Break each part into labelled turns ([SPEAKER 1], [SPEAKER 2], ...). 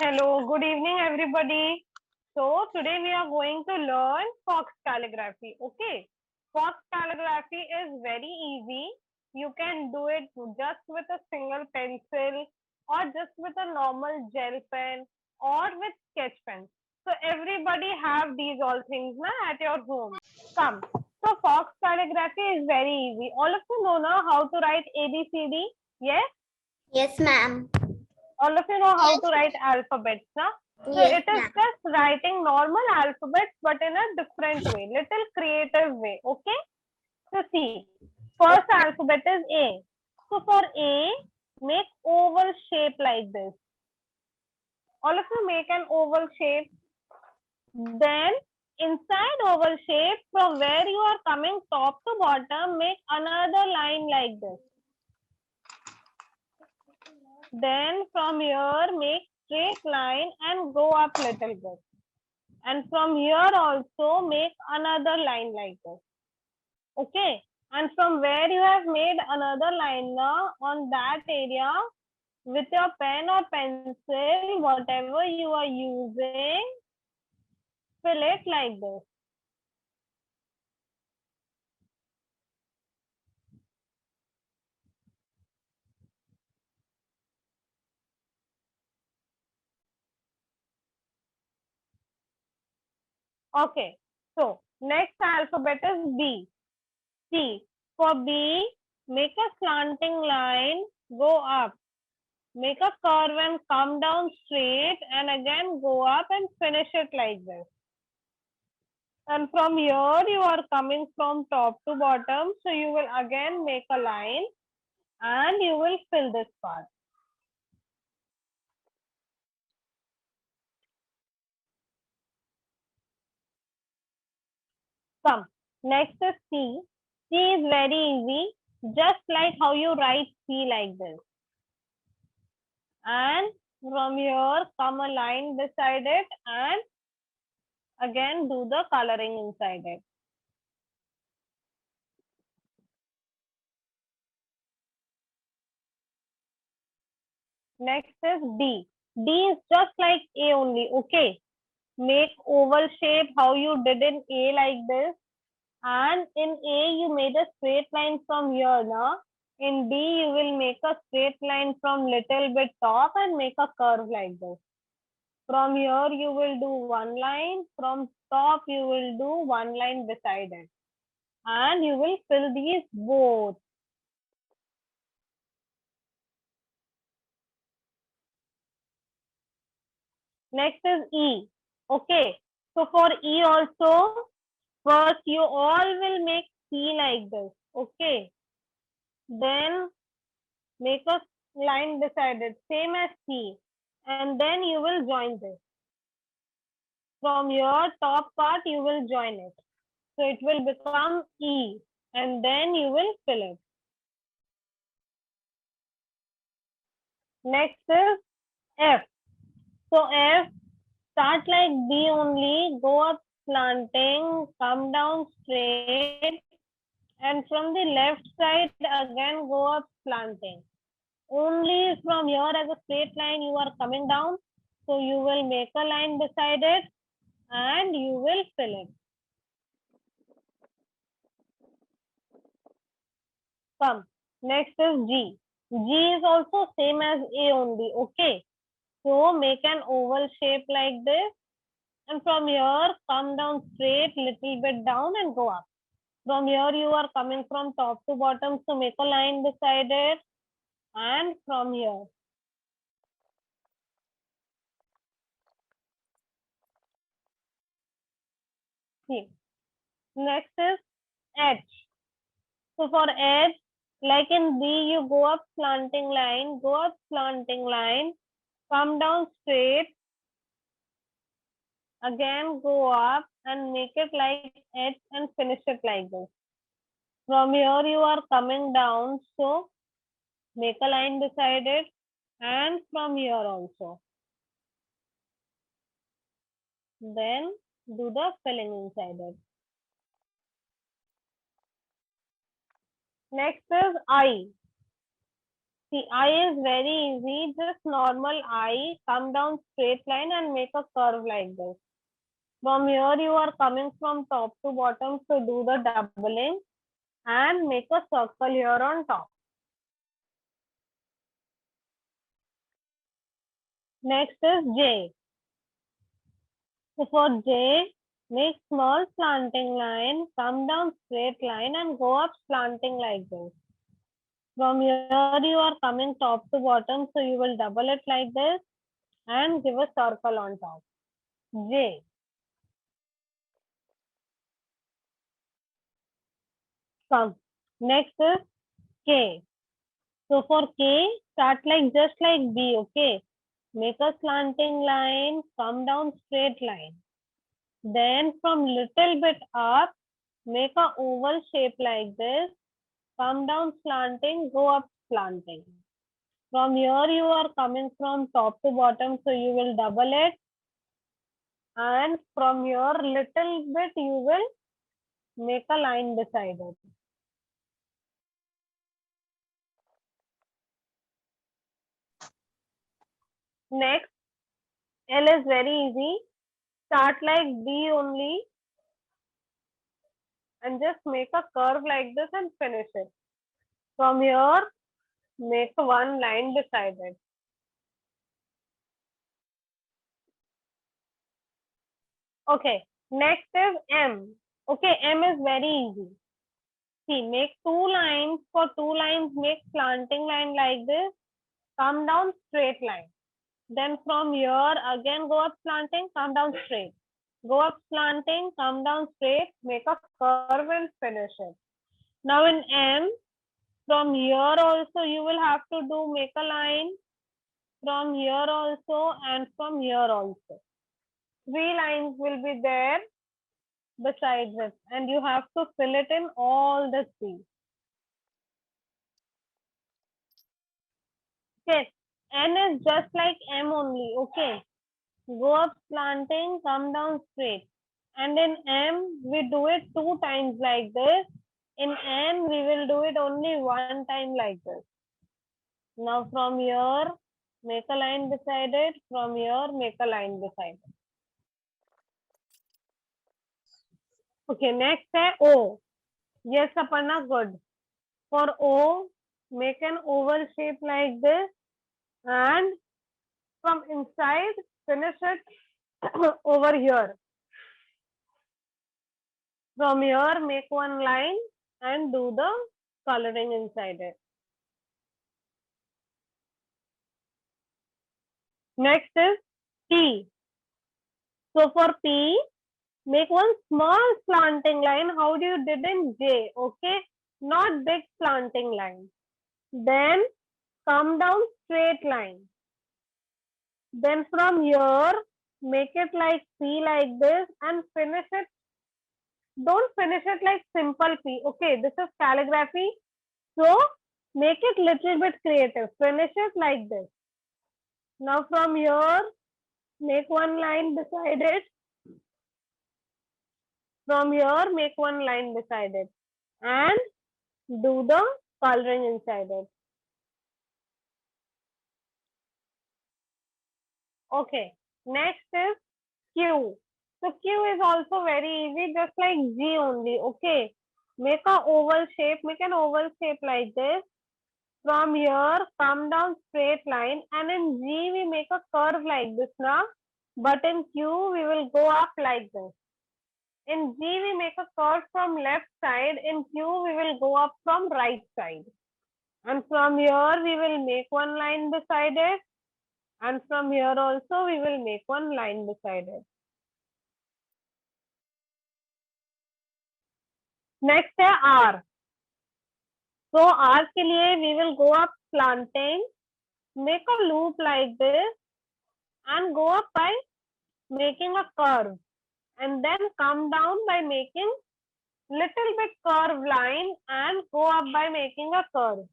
[SPEAKER 1] Hello, good evening, everybody. So, today we are going to learn fox calligraphy. Okay, fox calligraphy is very easy. You can do it just with a single pencil or just with a normal gel pen or with sketch pen. So, everybody have these all things na, at your home. Come. So, fox calligraphy is very easy. All of you know now how to write ABCD? Yes?
[SPEAKER 2] Yes, ma'am.
[SPEAKER 1] All of you know how to write alphabets, na? So
[SPEAKER 2] Yes,
[SPEAKER 1] it is
[SPEAKER 2] ma'am.
[SPEAKER 1] just writing normal alphabets but in a different way, little creative way. Okay. So see, first alphabet is A. So for A, make oval shape like this. All of you make an oval shape. Then inside oval shape, from where you are coming top to bottom, make another line like this. Then from here, make straight line and go up little bit. And from here also make another line like this. Okay. And from where you have made another line now, on that area, with your pen or pencil, whatever you are using, fill it like this. Okay. So next alphabet is B. C. For B, make a slanting line, go up. Make a curve and come down straight and again go up and finish it like this. And from here you are coming from top to bottom, so you will again make a line and you will fill this part. Come. Next is C. C is very easy, just like how you write C like this. And from here come a line beside it and again do the coloring inside it. Next is D. D is just like A only, okay? Make oval shape how you did in A like this. And in A, you made a straight line from here, now. In B, you will make a straight line from little bit top and make a curve like this. From here, you will do one line. From top, you will do one line beside it. And you will fill these both. Next is E. Okay. So for E also, first you all will make C like this. Okay. Then make a line beside it, same as C. And then you will join this. From your top part, you will join it. So it will become E. And then you will fill it. Next is F. So F, start like B only, go up slanting, come down straight, and from the left side again go up slanting. Only from here as a straight line you are coming down. So you will make a line beside it and you will fill it. Come. Next is G. G is also same as A only. Okay. So make an oval shape like this. And from here, come down straight, little bit down and go up. From here, you are coming from top to bottom. So make a line beside it. And from here. See. Next is H. So for H, like in B, you go up slanting line, go up slanting line, come down straight, again go up and make it like H and finish it like this. From here you are coming down, so make a line beside it and from here also. Then do the filling inside it. Next is I. See, I is very easy. Just normal I, come down straight line and make a curve like this. From here, you are coming from top to bottom, so do the doubling and make a circle here on top. Next is J. So for J, make small slanting line, come down straight line and go up slanting like this. From here, you are coming top to bottom, so you will double it like this and give a circle on top. J. Come. Next is K. So for K, start like just like B, okay? Make a slanting line, come down straight line. Then from little bit up, make a oval shape like this. Come down slanting, go up slanting. From here, you are coming from top to bottom, so you will double it. And from here, little bit, you will make a line beside it. Next, L is very easy. Start like B only and just make a curve like this and finish it. From here, make one line beside it. Okay, next is M. Okay, M is very easy. See, make two lines. For two lines, make slanting line like this. Come down straight line. Then from here, again go up slanting, come down straight. Go up slanting, come down straight, make a curve and finish it. Now in M, from here also you will have to do make a line. From here also and from here also. Three lines will be there besides it and you have to fill it in all the three. Okay, N is just like M only, okay. Go up slanting, come down straight. And in M, we do it two times like this. In N, we will do it only one time like this. Now from here, make a line beside it. From here, make a line beside it. Okay, next है O. Yes, Aparna, good. For O, make an oval shape like this. And from inside, finish it over here. From here, make one line and do the coloring inside it. Next is P. So for P, make one small slanting line. How do you did in J? Okay, not big slanting line. Then come down straight line. Then from here, make it like P like this and finish it. Don't finish it like simple P. Okay, this is calligraphy. So make it little bit creative. Finish it like this. Now from here, make one line beside it. From here, make one line beside it. And do the coloring inside it. Okay, next is Q. So Q is also very easy, just like G only. Okay, make a oval shape, make an oval shape like this. From here, come down straight line, and in G we make a curve like this now. But in Q we will go up like this. In G we make a curve from left side. In Q we will go up from right side. And from here we will make one line beside it. And from here also we will make one line beside it. Next है R. So R के लिए we will go up slanting, make a loop like this and go up by making a curve and then come down by making little bit curve line and go up by making a curve.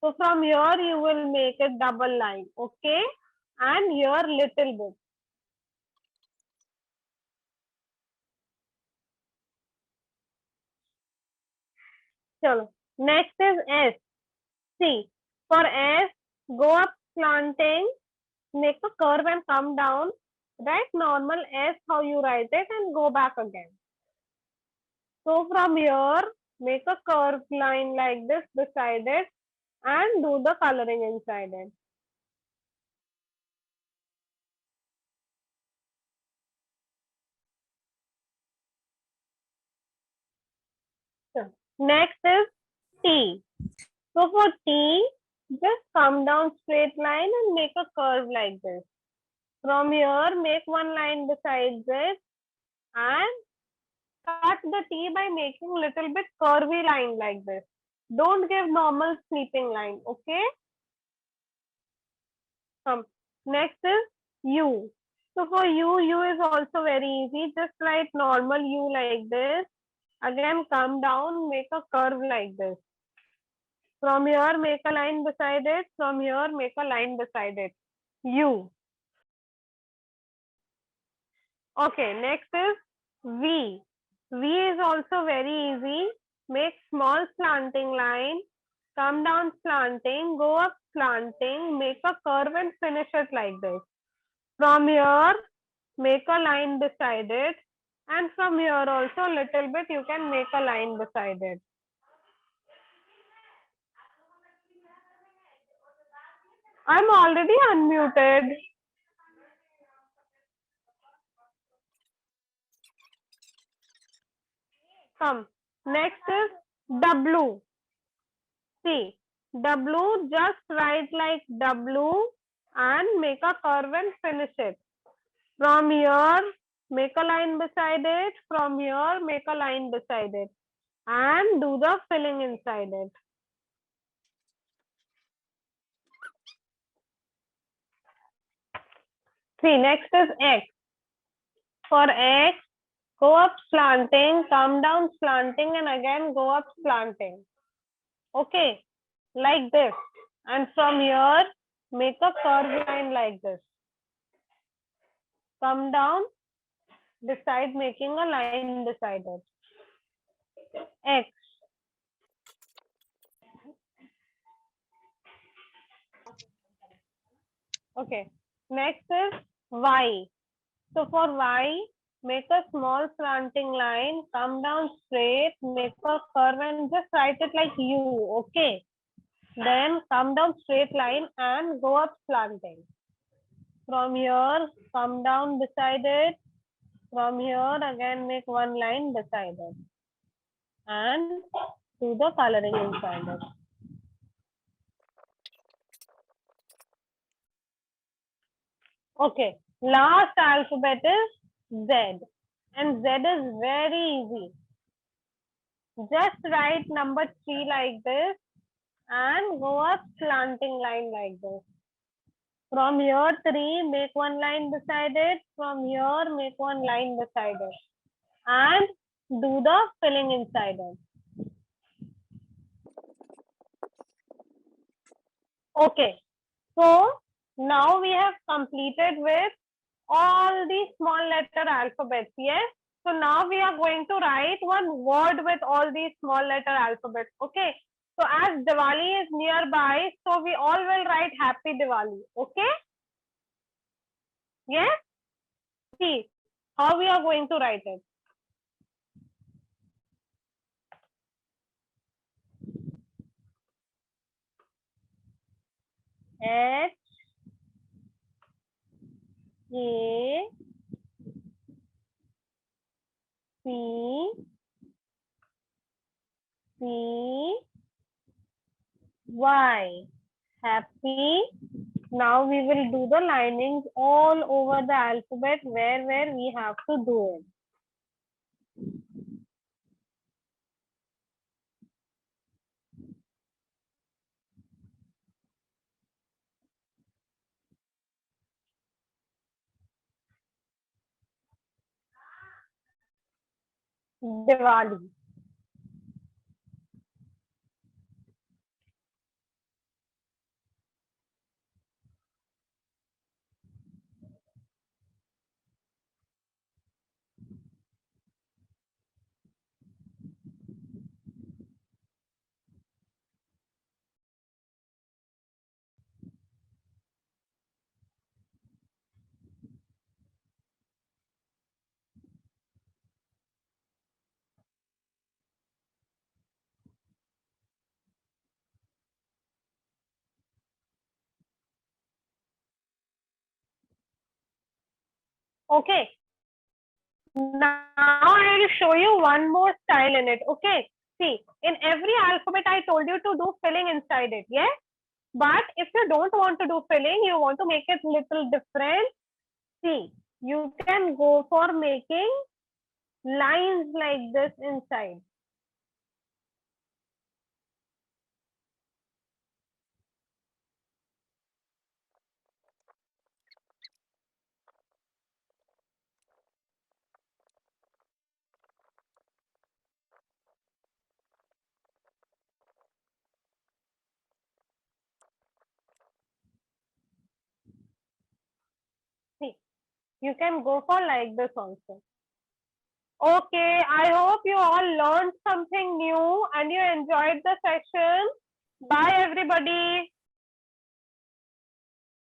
[SPEAKER 1] So from here you will make a double line, okay? And here little bit. Chalo. Next is S. See, For S, go up slanting, make a curve and come down. Write normal S how you write it and go back again. So from here, make a curved line like this beside it and do the coloring inside it. Next is T. So for T, just come down straight line and make a curve like this. From here, make one line beside it and cut the T by making little bit curvy line like this. Don't give normal sweeping line, okay? Next is U. So for U is also very easy. Just write normal U like this. Again, come down, make a curve like this. From here, make a line beside it. From here, make a line beside it. U. Okay, next is V. V is also very easy. Make small slanting line, come down slanting, go up slanting, make a curve and finish it like this. From here, make a line beside it. And from here also little bit you can make a line beside it. I'm already unmuted. Come. Next is W. See, W, just write like W and make a curve and finish it. From here, make a line beside it. From here, make a line beside it. And do the filling inside it. See, next is X. For X, go up slanting, come down slanting, and again go up slanting. Okay, like this. And from here, make a curved line like this. Come down, beside making a line beside it. X. Okay, next is Y. So for Y, make a small slanting line, come down straight, make a curve and just write it like U, okay? Then come down straight line and go up slanting. From here, come down beside it. From here, again make one line beside it. And do the coloring inside it. Okay, last alphabet is Z. And Z is very easy. Just write number 3 like this and go up slanting line like this. From here 3, make one line beside it. From here, make one line beside it. And do the filling inside it. Okay, so now we have completed with all the small letter alphabets, yes? So now we are going to write one word with all these small letter alphabets, okay? So as Diwali is nearby, so we all will write Happy Diwali, okay? Yes? See, how we are going to write it. H A C C Y. Happy. Now we will do the linings all over the alphabet where we have to do it. Diwali. Okay. Now I will show you one more style in it. Okay. See, in every alphabet I told you to do filling inside it. Yeah. But if you don't want to do filling, you want to make it little different. See, you can go for making lines like this inside. See, you can go for like this also. Okay, I hope you all learned something new and you enjoyed the session. Bye everybody.